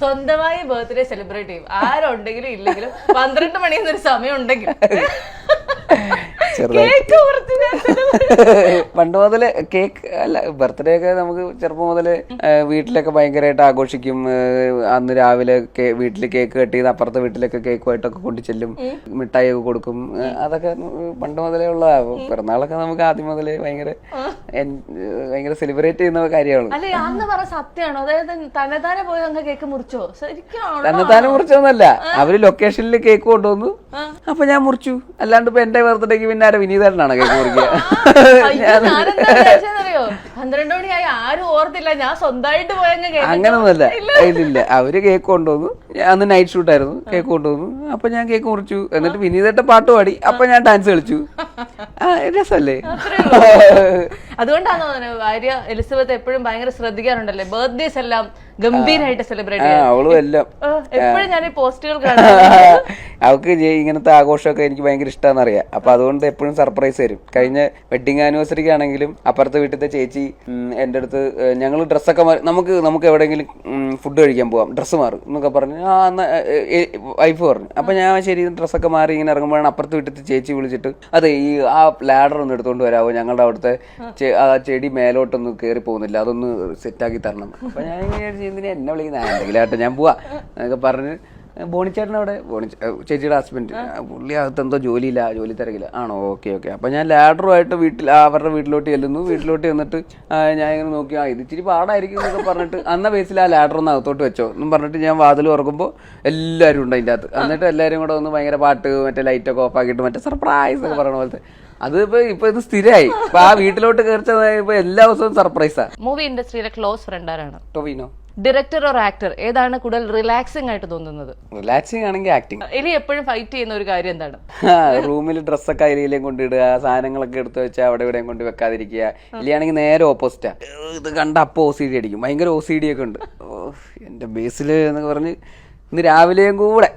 സ്വന്തമായി birthday celebrate ചെയ്യും. ആരുണ്ടെങ്കിലും ഇല്ലെങ്കിലും 12 മണി എന്നൊരു സമയം ഉണ്ടെങ്കിൽ പണ്ട് മുതല് കേക്ക് അല്ല, ബർത്ത്ഡേ ഒക്കെ നമുക്ക് ചെറുപ്പം മുതല് വീട്ടിലൊക്കെ ഭയങ്കരമായിട്ട് ആഘോഷിക്കും. അന്ന് രാവിലെ വീട്ടില് കേക്ക് കട്ട് ചെയ്ത് അപ്പുറത്തെ വീട്ടിലൊക്കെ കേക്കുമായിട്ടൊക്കെ കൊണ്ടു ചെല്ലും, മിഠായി ഒക്കെ കൊടുക്കും. അതൊക്കെ പണ്ട് മുതലേ ഉള്ളതാ. പിറന്നാളൊക്കെ നമുക്ക് ആദ്യം മുതലേ ഭയങ്കര സെലിബ്രേറ്റ് ചെയ്യുന്ന കാര്യമാണ്. അല്ലെ അന്ന് പറഞ്ഞ സത്യമാണോ? അതായത് തന്നെത്താനെ പോയി അങ്ങ് കേക്ക് മുറിച്ചോ? തന്നെത്താനെ മുറിച്ചോന്നല്ല, അവര് ലൊക്കേഷനിൽ കേക്ക് കൊണ്ടുവന്നു, അപ്പൊ ഞാൻ മുറിച്ചു. അല്ലാണ്ട് ഇപ്പൊ എന്റെ ബർത്ത്ഡേക്ക് പിന്നെ ആരെ വിനീതനാണ് കേക്ക് മുറിക്കുക? 12 മണിയായി ആരും ഓർത്തില്ല, ഞാൻ സ്വന്തമായിട്ട് പോയങ്ങ്. അങ്ങനൊന്നുമല്ല, ഇല്ല. അവര് കേക്ക് കൊണ്ടുവന്നു, അന്ന് നൈറ്റ് ഷൂട്ട് ആയിരുന്നു, കേക്ക് കൊണ്ടുവന്നു, അപ്പൊ ഞാൻ കേക്ക് മുറിച്ചു. എന്നിട്ട് വിനീതന്റെ പാട്ട് പാടി, അപ്പൊ ഞാൻ ഡാൻസ് കളിച്ചു. രസല്ലേ? അതുകൊണ്ടാണ് ഭാര്യ എലിസബത്ത് എപ്പോഴും ഭയങ്കര ശ്രദ്ധിക്കാറുണ്ടല്ലേ, ബർത്ത്ഡേസ് എല്ലാം ഗംഭീരമായിട്ട് സെലിബ്രേറ്റ് എപ്പോഴും ഞാൻ ഈ പോസ്റ്റുകൾ കാണാം. അവൾക്ക് ഇങ്ങനത്തെ ആഘോഷമൊക്കെ എനിക്ക് ഭയങ്കര ഇഷ്ടമാണെന്നറിയാം. അപ്പൊ അതുകൊണ്ട് എപ്പോഴും സർപ്രൈസ് തരും. കഴിഞ്ഞ വെഡിങ് ആനിവേഴ്സറിക്ക് ആണെങ്കിലും അപ്പുറത്തെ വീട്ടിലത്തെ ചേച്ചി എൻ്റെ അടുത്ത് ഞങ്ങൾ ഡ്രസ്സൊക്കെ നമുക്ക് എവിടെയെങ്കിലും ഫുഡ് കഴിക്കാൻ പോവാം, ഡ്രസ്സ് മാറും എന്നൊക്കെ പറഞ്ഞു. വൈഫ് പറഞ്ഞു. അപ്പൊ ഞാൻ ശരി ഡ്രസ്സൊക്കെ മാറി ഇങ്ങനെ ഇറങ്ങുമ്പോഴാണ് അപ്പുറത്തെ വീട്ടിലത്തെ ചേച്ചി വിളിച്ചിട്ട്, അതെ ഈ ആ ലാഡർ ഒന്ന് എടുത്തോണ്ട് വരാമോ, ഞങ്ങളുടെ അവിടുത്തെ ആ ചെടി മേലോട്ടൊന്ന് കയറി പോകുന്നില്ല, അതൊന്ന് സെറ്റാക്കി തരണം. അപ്പൊ ഞാൻ എന്തിനാ എന്നെ വിളിക്കുന്ന, എന്തെങ്കിലും ആട്ടെ ഞാൻ പോവാ എന്നൊക്കെ പറഞ്ഞ് ബോണിച്ചേട്ടൻ അവിടെ, ചേച്ചിയുടെ ഹസ്ബൻഡ്, പുള്ളി അകത്ത് എന്തോ ജോലിയില്ല, ജോലി തിരക്കില്ല. ആണോ, ഓക്കെ. അപ്പൊ ഞാൻ ലാഡറുമായിട്ട് അവരുടെ വീട്ടിലോട്ട് ചെല്ലുന്നു. വീട്ടിലോട്ട് ചെന്നിട്ട് ഞാൻ ഇങ്ങനെ നോക്കി, ഇത് ഇച്ചിരി പാടായിരിക്കും എന്നൊക്കെ പറഞ്ഞിട്ട്, അന്ന ബേസിൽ ആ ലാഡർ ഒന്ന് അകത്തോട്ട് വെച്ചോ എന്നും പറഞ്ഞിട്ട് ഞാൻ വാതിൽ തുറക്കുമ്പോൾ എല്ലാവരും ഉണ്ട് അതിൻ്റെ അകത്ത്. എന്നിട്ട് എല്ലാവരും കൂടെ ഒന്ന് ഭയങ്കര പാട്ട്, മറ്റേ ലൈറ്റൊക്കെ ഓഫ് ആക്കിയിട്ട് മറ്റേ സർപ്രൈസ് ഒക്കെ പറയണ പോലത്തെ. അത് ഇപ്പൊ ഇത് സ്ഥിരമായി. ഇപ്പൊ ആ വീട്ടിലോട്ട് കയറിച്ചപ്പോ എല്ലാ ദിവസവും സർപ്രൈസാ. മൂവി ഇൻഡസ്ട്രിയിലെ ക്ലോസ് ഫ്രണ്ട് ആരാണ്? ടൊവിനോ. ഡയറക്ടർ ഓർ ആക്ടർ ഏതാണ് കൂടുതൽ റിലാക്സിംഗ് ആയിട്ട് തോന്നുന്നത്? റിലാക്സിംഗ് ആണെങ്കിൽ ആക്ടിങ്. എലി എപ്പോഴും ഫൈറ്റ് ചെയ്യുന്ന ഒരു കാര്യം എന്താണ്? റൂമിൽ ഡ്രസ്സൊക്കെ അതിലേയും കൊണ്ടിടുക, സാധനങ്ങളൊക്കെ എടുത്ത് വെച്ചാൽ അവിടെ ഇവിടെയും കൊണ്ട് വെക്കാതിരിക്കുക. ഇല്ലാണെങ്കിൽ നേരെ ഓപ്പോസിറ്റാ. ഇത് കണ്ട അപ്പൊ OCD അടിക്കും, ഭയങ്കര OCD ഒക്കെ ഉണ്ട്. എന്റെ ബേസില് എന്നൊക്കെ പറഞ്ഞ് ഇന്ന് രാവിലെയും കൂടെ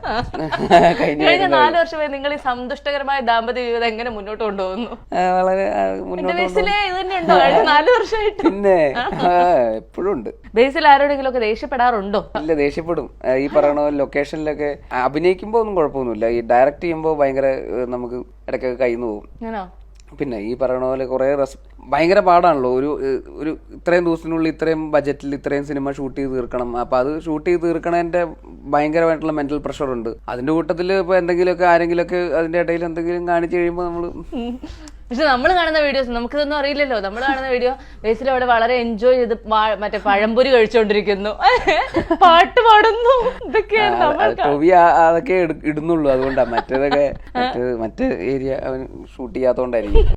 കഴിഞ്ഞ 4 വർഷമായി നിങ്ങൾ ഈ സന്തുഷ്ടകരമായ ദാമ്പത്യ ജീവിതം എങ്ങനെ മുന്നോട്ട് കൊണ്ടുപോകുന്നു? വളരെ പിന്നെ എപ്പോഴും ഉണ്ട്. ബേസിൽ ആരോടെങ്കിലും ഒക്കെ ദേഷ്യപ്പെടാറുണ്ടോ? ഇല്ല, ദേഷ്യപ്പെടും. ഈ പറയണ ലൊക്കേഷനിലൊക്കെ അഭിനയിക്കുമ്പോ ഒന്നും കുഴപ്പമൊന്നുമില്ല. ഈ ഡയറക്ട് ചെയ്യുമ്പോ ഭയങ്കര നമുക്ക് ഇടയ്ക്കൊക്കെ കയ്യിന്ന് പോകും. പിന്നെ ഈ പറയണ പോലെ കുറെ ഭയങ്കര പാടാണല്ലോ. ഒരു ഇത്രയും ദിവസത്തിനുള്ളിൽ ഇത്രയും ബജറ്റിൽ ഇത്രയും സിനിമ ഷൂട്ട് ചെയ്ത് തീർക്കണം. അപ്പൊ അത് ഷൂട്ട് ചെയ്ത് തീർക്കണതിന്റെ ഭയങ്കരമായിട്ടുള്ള മെന്റൽ പ്രഷർ ഉണ്ട്. അതിന്റെ കൂട്ടത്തില് ഇപ്പൊ എന്തെങ്കിലുമൊക്കെ ആരെങ്കിലുമൊക്കെ അതിന്റെ ഇടയിൽ എന്തെങ്കിലും കാണിച്ചു കഴിയുമ്പോൾ നമ്മള്, പക്ഷെ നമ്മൾ കാണുന്ന വീഡിയോസ് നമുക്കിതൊന്നും അറിയില്ലല്ലോ. നമ്മൾ കാണുന്ന വീഡിയോ ബേസിൽ അവിടെ വളരെ എൻജോയ് ചെയ്ത് മറ്റേ പഴംപൊരി കഴിച്ചോണ്ടിരിക്കുന്നു, പാട്ട് പാടുന്നു, ഇതൊക്കെയാണ് ടൊവി അതൊക്കെ ഇടുന്നുള്ളൂ. അതുകൊണ്ടാ മറ്റേതൊക്കെ മറ്റേ ഏരിയ അവൻ ഷൂട്ട് ചെയ്യാത്തോണ്ടായിരിക്കും.